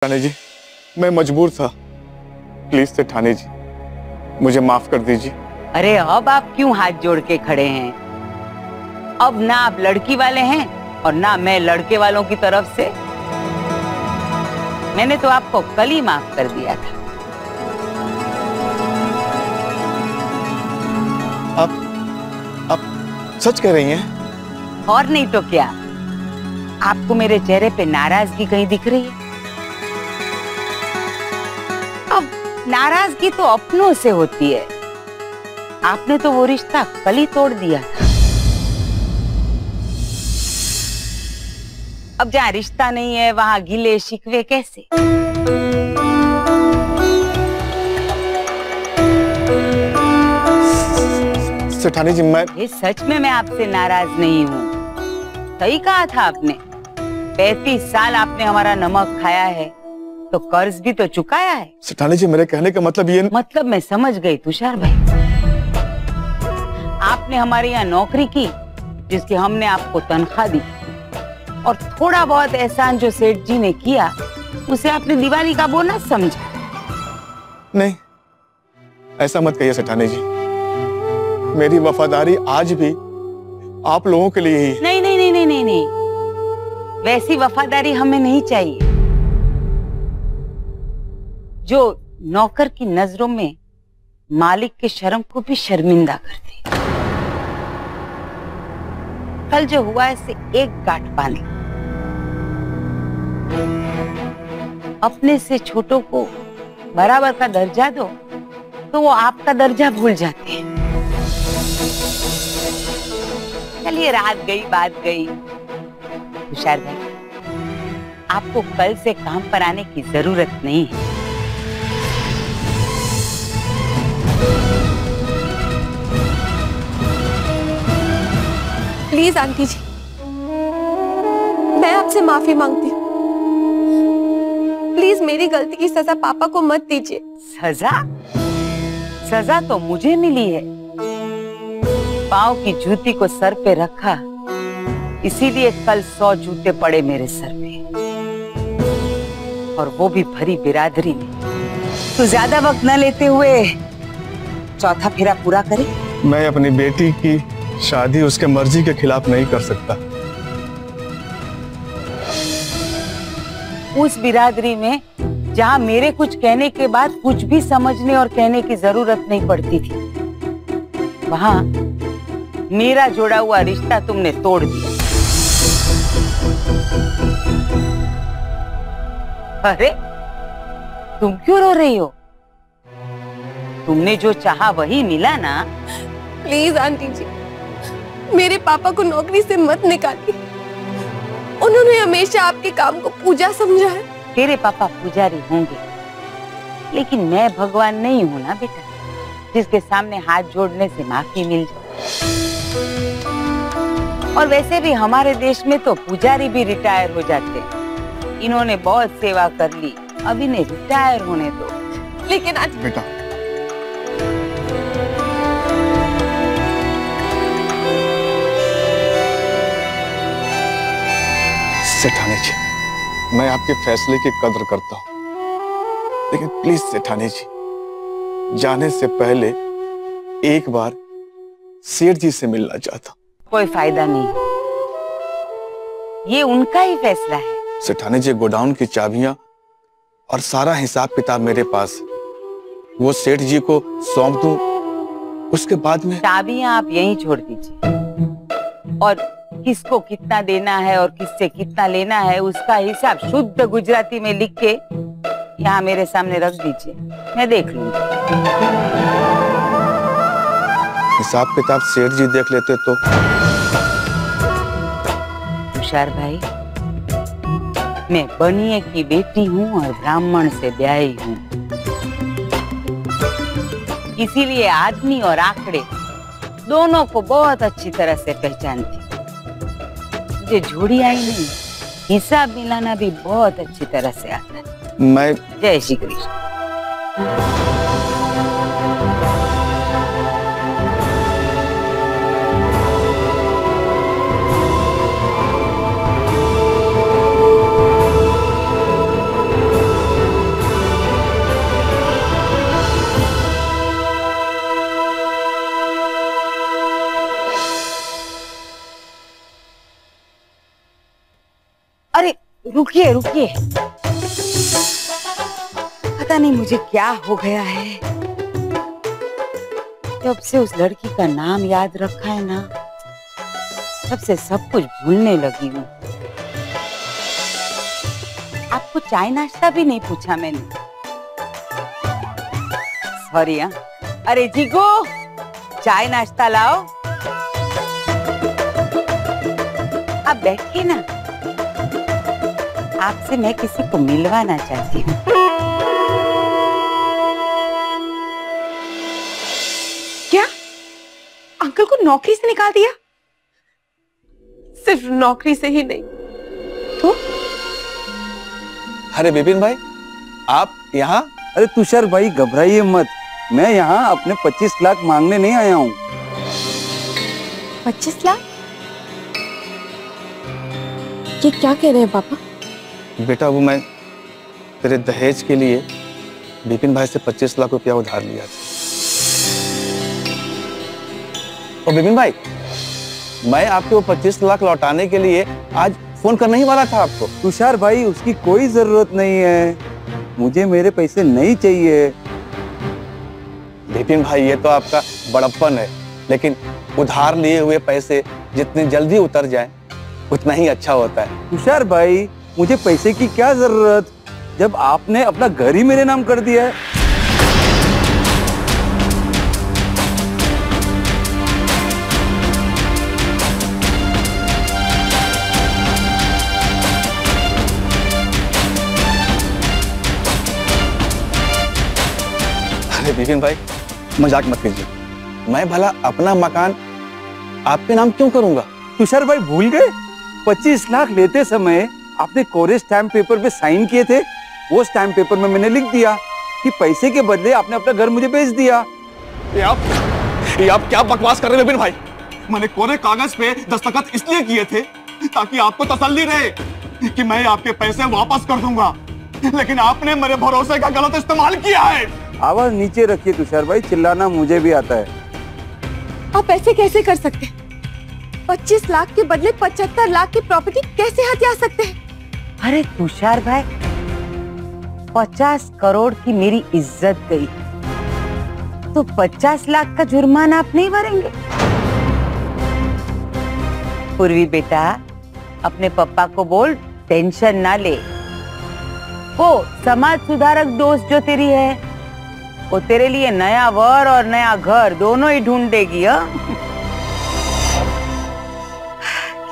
ठाणे जी, मैं मजबूर था। प्लीज से ठाणे जी, मुझे माफ कर दीजिए। अरे अब आप क्यों हाथ जोड़ के खड़े हैं? अब ना आप लड़की वाले हैं और ना मैं लड़के वालों की तरफ से। मैंने तो आपको कल ही माफ कर दिया था। आप सच कह रही हैं? और नहीं तो क्या, आपको मेरे चेहरे पे नाराजगी कहीं दिख रही है? अब नाराजगी तो अपनों से होती है। आपने तो वो रिश्ता कल ही तोड़ दिया था। अब जहाँ रिश्ता नहीं है वहाँ गिले शिकवे कैसे? सेठानी जी, ये सच में मैं आपसे नाराज नहीं हूँ। सही कहा था आपने। 35 साल आपने हमारा नमक खाया है तो कर्ज भी तो चुकाया है। सेठानी जी, मेरे कहने का मतलब ये मतलब मैं समझ गई तुषार भाई। आपने हमारे यहाँ नौकरी की जिसकी हमने आपको तनख्वाह दी, और थोड़ा बहुत एहसान जो सेठ जी ने किया उसे आपने दिवाली का बोनस समझा। नहीं, ऐसा मत कहिए सेठानी जी। मेरी वफादारी आज भी आप लोगों के लिए ही है। नहीं नहीं नहीं नहीं नहीं नहीं, वैसी वफादारी हमें नहीं चाहिए जो नौकर की नजरों में मालिक के शर्म को भी शर्मिंदा करती। कल जो हुआ इससे एक गांठ बांधी। अपने से छोटों को बराबर का दर्जा दो तो वो आपका दर्जा भूल जाते हैं। चलिए, रात गई बात गई। तुषार भाई, आपको कल से काम पर आने की जरूरत नहीं है। प्लीज आंटी जी, मैं आपसे माफी मांगती हूँ। प्लीज मेरी गलती की सजा पापा को मत दीजिए। सजा? सजा तो मुझे मिली है। पाँव की जूती को सर पे रखा, इसीलिए कल 100 जूते पड़े मेरे सर पे, और वो भी भरी बिरादरी में। तो ज्यादा वक्त न लेते हुए चौथा फेरा पूरा करें। मैं अपनी बेटी की शादी उसके मर्जी के खिलाफ नहीं कर सकता। उस बिरादरी में जहाँ मेरे कुछ कहने के बाद कुछ भी समझने और कहने की जरूरत नहीं पड़ती थी, वहाँ मेरा जोड़ा हुआ रिश्ता तुमने तोड़ दिया। अरे, तुम क्यों रो रही हो? तुमने जो चाहा वही मिला ना। प्लीज आंटी जी, मेरे पापा को नौकरी से मत निकालिए। उन्होंने हमेशा आपके काम को पूजा समझा है। तेरे पापा पुजारी होंगे, लेकिन मैं भगवान नहीं हूं ना बेटा, जिसके सामने हाथ जोड़ने से माफी मिल जाए। और वैसे भी हमारे देश में तो पुजारी भी रिटायर हो जाते हैं। इन्होंने बहुत सेवा कर ली, अब इन्हें रिटायर होने दो। लेकिन आज बेटा, सेठानी जी, मैं आपके फैसले की कदर करता हूं, लेकिन प्लीज सेठानी जी, जाने से पहले एक बार सेठ जी से मिलना चाहता। कोई फायदा नहीं, ये उनका ही फैसला है। सेठानी जी, गोडाउन की चाबियां और सारा हिसाब किताब मेरे पास, वो सेठ जी को सौंप दूं, उसके बाद में। चाबियां आप यहीं छोड़ दीजिए, और किसको कितना देना है और किससे कितना लेना है उसका हिसाब शुद्ध गुजराती में लिख के यहाँ मेरे सामने रख दीजिए, मैं देख लूंगी। हिसाब किताब सेठ जी देख लेते तो। तुषार भाई, मैं बनिए की बेटी हूँ और ब्राह्मण से ब्याही हूँ, इसीलिए आदमी और आंकड़े दोनों को बहुत अच्छी तरह से पहचानती। मुझे जोड़ी आई नहीं, हिसाब मिलाना भी बहुत अच्छी तरह से आता है। मैं जय श्री कृष्ण। रुकिए रुकिए, पता नहीं मुझे क्या हो गया है। जब से उस लड़की का नाम याद रखा है ना, तब से सब कुछ भूलने लगी हूँ। आपको चाय नाश्ता भी नहीं पूछा मैंने। सॉरी। हाँ, अरे जीगो, चाय नाश्ता लाओ। आप बैठिए ना, आपसे मैं किसी को मिलवाना चाहती हूँ। क्या अंकल को नौकरी से निकाल दिया? सिर्फ नौकरी से ही नहीं तो? अरे विपिन भाई, आप यहाँ? अरे तुषार भाई घबराइए मत, मैं यहाँ अपने 25 लाख मांगने नहीं आया हूँ। 25 लाख? ये क्या कह रहे हैं पापा? बेटा, वो मैं तेरे दहेज के लिए विपिन भाई से 25 लाख रुपया उधार लिया था। और विपिन भाई, मैं आपके वो 25 लाख लौटाने के लिए आज फोन करने ही वाला था आपको। तुषार भाई, उसकी कोई जरूरत नहीं है, मुझे मेरे पैसे नहीं चाहिए। विपिन भाई, ये तो आपका बड़प्पन है, लेकिन उधार लिए हुए पैसे जितनी जल्दी उतर जाए उतना ही अच्छा होता है। तुषार भाई, मुझे पैसे की क्या जरूरत, जब आपने अपना घर ही मेरे नाम कर दिया है। अरे विपिन भाई, मजाक मत कीजिए। मैं भला अपना मकान आपके नाम क्यों करूंगा? तुषार भाई भूल गए, 25 लाख लेते समय आपने कोरे स्टैम्प पेपर पे साइन किए थे। वो स्टैम्प पेपर में मैंने लिख दिया कि पैसे के बदले आपने अपना घर मुझे बेच दिया। ये आप क्या बकवास कर रहे हैं विपिन भाई? मैंने कोरे कागज पे दस्तखत इसलिए किए थे ताकि आपको तसल्ली रहे कि मैं आपके पैसे वापस कर दूंगा, लेकिन आपने मेरे भरोसे का गलत इस्तेमाल किया है। आवाज नीचे रखिए तुषार भाई, चिल्लाना मुझे भी आता है। आप ऐसे कैसे कर सकते हैं? 25 लाख के बदले 75 लाख की प्रॉपर्टी कैसे हथिया सकते हैं? अरे तुषार भाई, 50 करोड़ की मेरी इज्जत गई तो 50 लाख का जुर्माना आप नहीं भरेंगे? पूर्वी बेटा, अपने पापा को बोल टेंशन ना ले। वो समाज सुधारक दोस्त जो तेरी है, वो तेरे लिए नया वर और नया घर दोनों ही ढूंढ देगी।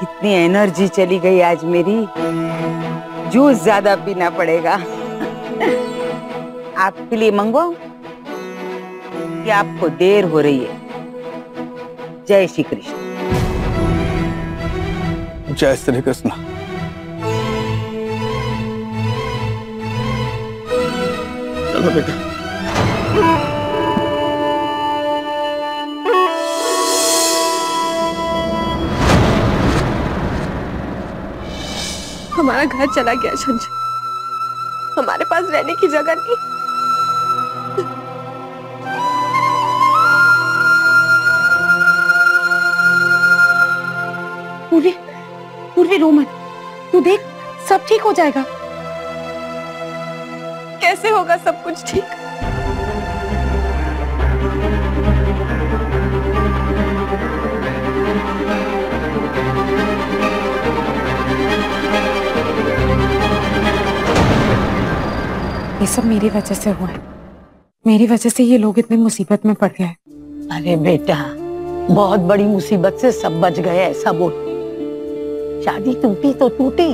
कितनी एनर्जी चली गई आज मेरी। जूस ज्यादा पीना पड़ेगा। आपके लिए मंगवाऊं कि आपको देर हो रही है? जय श्री कृष्ण। जय श्री कृष्ण। चलो बेटा। हमारा घर चला गया संजय, हमारे पास रहने की जगह नहीं। पूर्वी, पूर्वी रो मत, तू देख सब ठीक हो जाएगा। कैसे होगा सब कुछ ठीक? ये सब मेरी वजह से हुआ है, मेरी वजह से ये लोग इतनी मुसीबत में पड़ गए। अरे बेटा, बहुत बड़ी मुसीबत से सब बच गए ऐसा बोल। शादी टूटी तो टूटी,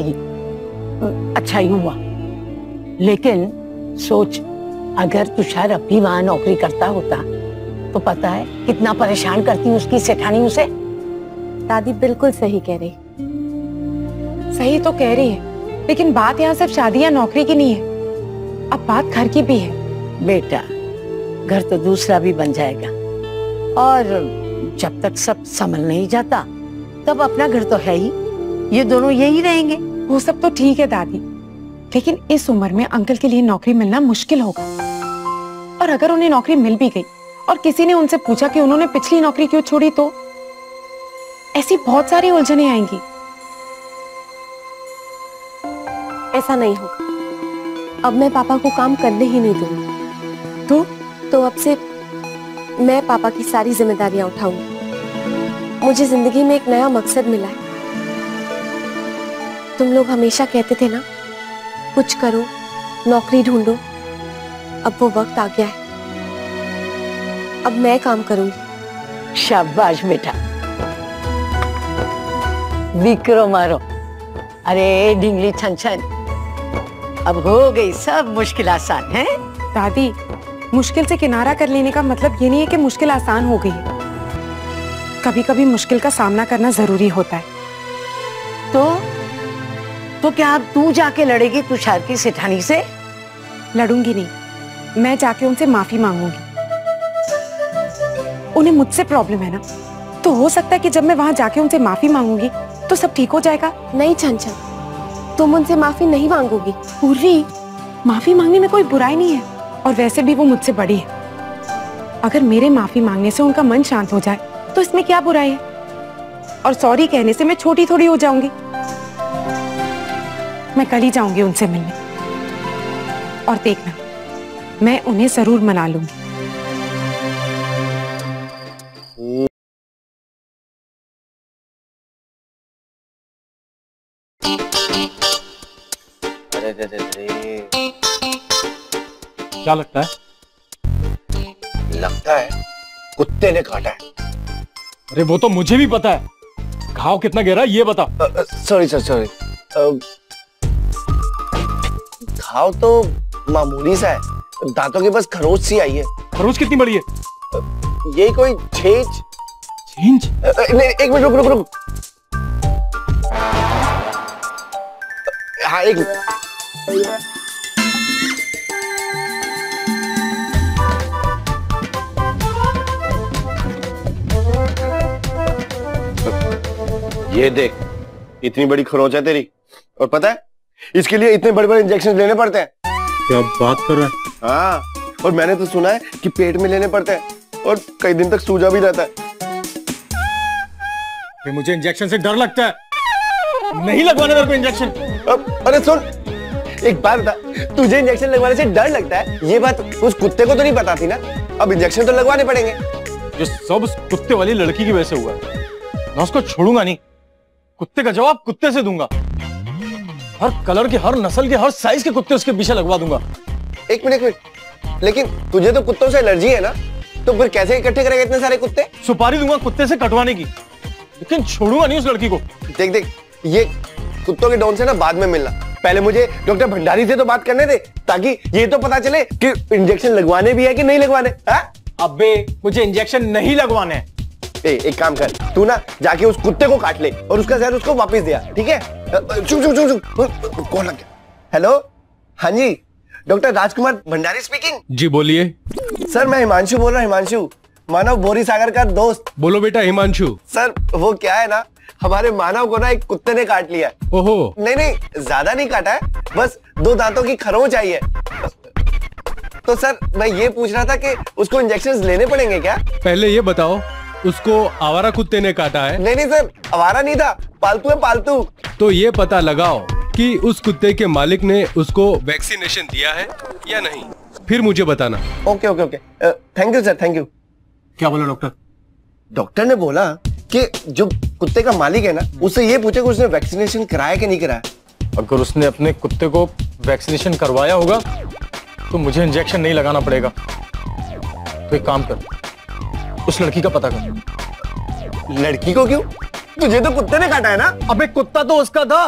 अच्छा ही हुआ। लेकिन सोच, अगर तुषार अब भी वहां नौकरी करता होता तो पता है कितना परेशान करती उसकी सेठानी उसे। दादी बिल्कुल सही कह रही, सही तो कह रही है, लेकिन बात यहाँ सिर्फ शादी या नौकरी की नहीं है, अब बात घर की भी है। बेटा, घर तो दूसरा भी बन जाएगा, और जब तक सब संभल नहीं जाता तब अपना घर तो है ही, ये दोनों यही रहेंगे। वो सब तो ठीक है दादी, लेकिन इस उम्र में अंकल के लिए नौकरी मिलना मुश्किल होगा। और अगर उन्हें नौकरी मिल भी गई और किसी ने उनसे पूछा कि उन्होंने पिछली नौकरी क्यों छोड़ी, तो ऐसी बहुत सारी उलझनें आएंगी। ऐसा नहीं होगा। अब मैं पापा को काम करने ही नहीं दूंगी। तो अब से मैं पापा की सारी जिम्मेदारियां उठाऊंगी। मुझे जिंदगी में एक नया मकसद मिला है। तुम लोग हमेशा कहते थे ना, कुछ करो, नौकरी ढूंढो। अब वो वक्त आ गया है। अब मैं काम करूंगी। शाबाश बेटा, विक्रो मारो। अरे ढिंगली छन छन, अब हो गई सब मुश्किल आसान है। दादी, मुश्किल से किनारा कर लेने का मतलब ये नहीं है कि मुश्किल आसान हो गई है। कभी कभी मुश्किल का सामना करना जरूरी होता है। तो क्या अब तू जाके लड़ेगी तुषार की सेठानी से? लड़ूंगी नहीं, मैं जाके उनसे माफी मांगूंगी। उन्हें मुझसे प्रॉब्लम है ना, तो हो सकता है कि जब मैं वहां जाके उनसे माफी मांगूंगी तो सब ठीक हो जाएगा। नहीं छन छन, तुम उनसे माफी नहीं मांगोगी। पूर्वी, माफी मांगने में कोई बुराई नहीं है, और वैसे भी वो मुझसे बड़ी है। अगर मेरे माफी मांगने से उनका मन शांत हो जाए तो इसमें क्या बुराई है? और सॉरी कहने से मैं छोटी थोड़ी हो जाऊंगी। मैं कल ही जाऊंगी उनसे मिलने, और देखना, मैं उन्हें जरूर मना लूंगी। क्या लगता है? लगता है कुत्ते ने काटा है। अरे वो तो मुझे भी पता है। घाव कितना गहरा है ये बता। Sorry sir, sorry. घाव तो मामूली सा है, दांतों के बस खरोच सी आई है। खरोच कितनी बड़ी है? ये कोई 6 इंच? नहीं, एक मिनट, रुक रुक रुक। हाँ, एक मिनट। ये देख, इतनी बड़ी खरोच है तेरी, और पता है इसके लिए इतने बड़े बड़े इंजेक्शन लेने पड़ते हैं। क्या बात कर रहा है? हाँ, और मैंने तो सुना है कि पेट में लेने पड़ते हैं और कई दिन तक सूजा भी रहता है। मुझे इंजेक्शन से डर लगता है, नहीं लगवाने मेरे को इंजेक्शन। अरे सुन, एक बात बता, तुझे इंजेक्शन लगवाने से डर लगता है, ये बात उस कुत्ते को तो नहीं पता थी ना। अब इंजेक्शन तो लगवाने पड़ेंगे। ये सब उस कुत्ते वाली लड़की की वजह से हुआ है। मैं उसको छोड़ूंगा नहीं। कुत्ते का जवाब कुत्ते से दूंगा। हर कलर के, हर नस्ल के, हर साइज के कुत्ते उसके पीछे लगवा दूंगा। एक मिनट, लेकिन तुझे तो कुत्तों से एलर्जी है ना, तो फिर कैसे इकट्ठे करेगा इतने सारे कुत्ते? सुपारी दूंगा कुत्ते से कटवाने की, लेकिन छोड़ूंगा नहीं उस लड़की को। देख देख, ये कुत्तों के डॉन से ना बाद में मिलना, पहले मुझे डॉक्टर भंडारी से तो बात करने दे, ताकि ये तो पता चले कि इंजेक्शन लगवाने भी है कि नहीं लगवाने। अबे मुझे इंजेक्शन नहीं लगवाने हैं। एक काम कर, तू ना जाके उस कुत्ते को काट ले और उसका जहर उसको वापस दिया, ठीक है? चुप चुप चुप चुप। कौन लग गया? हेलो, हाँ जी, डॉक्टर राजकुमार भंडारी स्पीकिंग। जी बोलिए। सर मैं हिमांशु बोल रहा हूँ, हिमांशु, मानव बोरी सागर का दोस्त। बोलो बेटा हिमांशु। सर वो क्या है ना, हमारे मानव को ना एक कुत्ते ने काट लिया है। ओहो। नहीं नहीं, ज्यादा नहीं काटा है, बस 2 दांतों की खरोंच आई है। तो सर मैं ये पूछ रहा था कि उसको इंजेक्शन लेने पड़ेंगे क्या? पहले ये बताओ, उसको आवारा कुत्ते ने काटा है? नहीं नहीं सर, आवारा नहीं था, पालतू है, पालतू। तो ये पता लगाओ कि उस कुत्ते के मालिक ने उसको वैक्सीनेशन दिया है या नहीं, फिर मुझे बताना। Okay okay okay, thank you sir, thank you. क्या बोला डॉक्टर? डॉक्टर ने बोला कि जो कुत्ते का मालिक है ना, उससे ये पूछे कि उसने वैक्सीनेशन कराया कि नहीं कराया। अगर उसने अपने कुत्ते को वैक्सीनेशन करवाया होगा तो मुझे इंजेक्शन नहीं लगाना पड़ेगा। तो एक काम कर, उस लड़की का पता कर। लड़की को क्यों? तुझे तो कुत्ते ने काटा है ना। अबे कुत्ता तो उसका था।